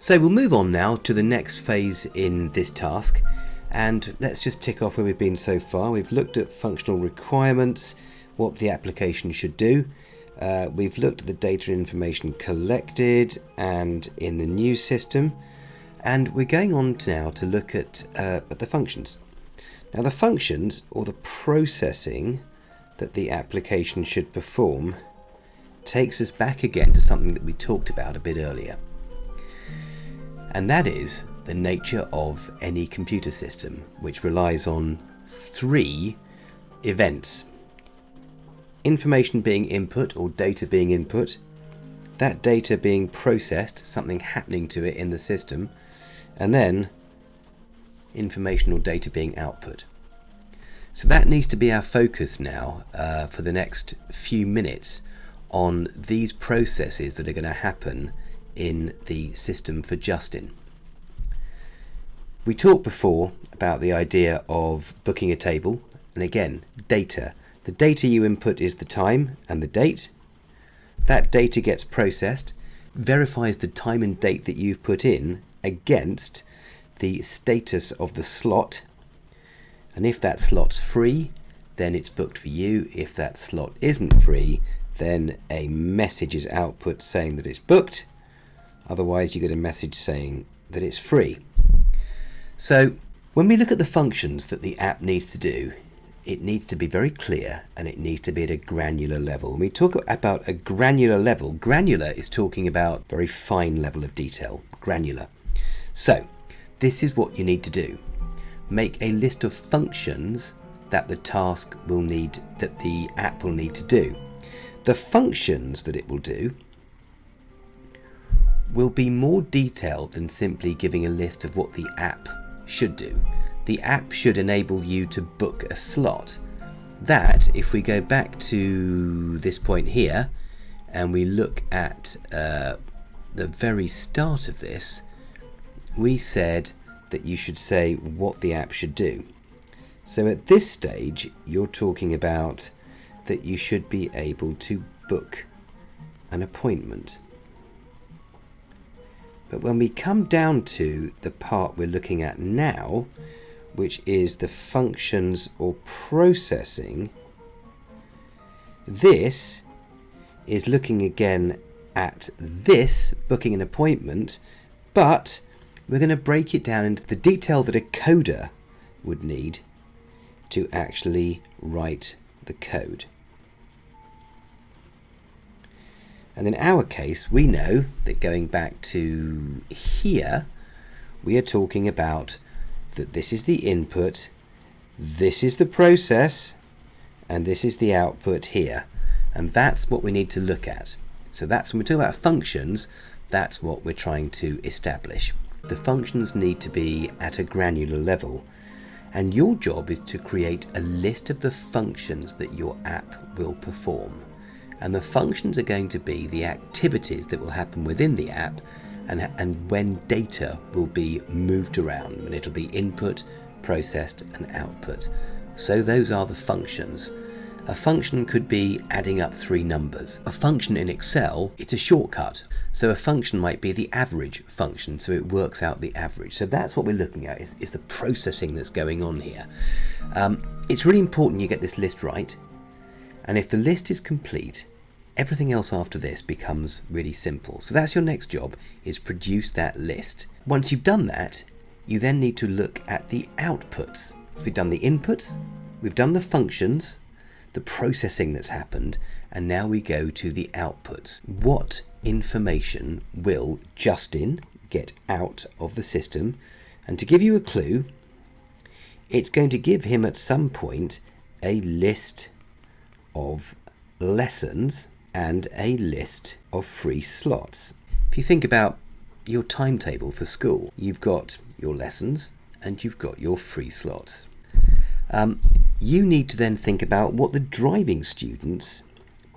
So we'll move on now to the next phase in this task, and let's just tick off where we've been so far. We've looked at functional requirements, what the application should do. We've looked at the data and information collected and in the new system, and we're going on now to look at the functions. Now the functions, or the processing that the application should perform, takes us back again to something that we talked about a bit earlier. And that is the nature of any computer system, which relies on three events. Information being input, or data being input, that data being processed, something happening to it in the system, and then information or data being output. So that needs to be our focus now for the next few minutes on these processes that are going to happen in the system for Justin. We talked before about the idea of booking a table, and again, data. The data you input is the time and the date. That data gets processed, verifies the time and date that you've put in against the status of the slot, and if that slot's free, then it's booked for you. If that slot isn't free, then a message is output saying that it's booked. Otherwise, you get a message saying that it's free. So when we look at the functions that the app needs to do, it needs to be very clear, and it needs to be at a granular level. When we talk about a granular level, granular is talking about very fine level of detail, granular. So this is what you need to do. Make a list of functions that the task will need, that the app will need to do. The functions that it will do will be more detailed than simply giving a list of what the app should do. The app should enable you to book a slot. That, if we go back to this point here and we look at the very start of this, we said that you should say what the app should do. So at this stage, you're talking about that you should be able to book an appointment. But when we come down to the part we're looking at now, which is the functions or processing, this is looking again at this, booking an appointment, but we're going to break it down into the detail that a coder would need to actually write the code. And in our case, we know that going back to here, we are talking about that this is the input, this is the process, and this is the output here. And that's what we need to look at. So that's when we talk about functions, that's what we're trying to establish. The functions need to be at a granular level, and your job is to create a list of the functions that your app will perform. And the functions are going to be the activities that will happen within the app, and when data will be moved around, and it'll be input, processed and output. So those are the functions. A function could be adding up three numbers. A function in Excel, it's a shortcut. So a function might be the average function, so it works out the average. So that's what we're looking at, is the processing that's going on here. It's really important you get this list right, and if the list is complete, everything else after this becomes really simple. So that's your next job, is produce that list. Once you've done that, you then need to look at the outputs. So we've done the inputs, we've done the functions, the processing that's happened, and now we go to the outputs. What information will Justin get out of the system? And to give you a clue, it's going to give him at some point a list of lessons and a list of free slots. If you think about your timetable for school, you've got your lessons and you've got your free slots. You need to then think about what the driving students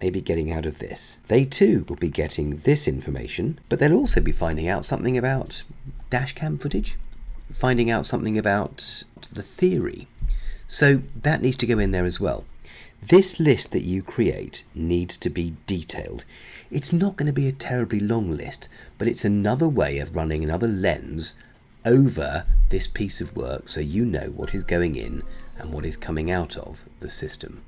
may be getting out of this. They too will be getting this information, but they'll also be finding out something about dashcam footage, finding out something about the theory. So that needs to go in there as well. This list that you create needs to be detailed. It's not going to be a terribly long list, but it's another way of running another lens over this piece of work so you know what is going in and what is coming out of the system.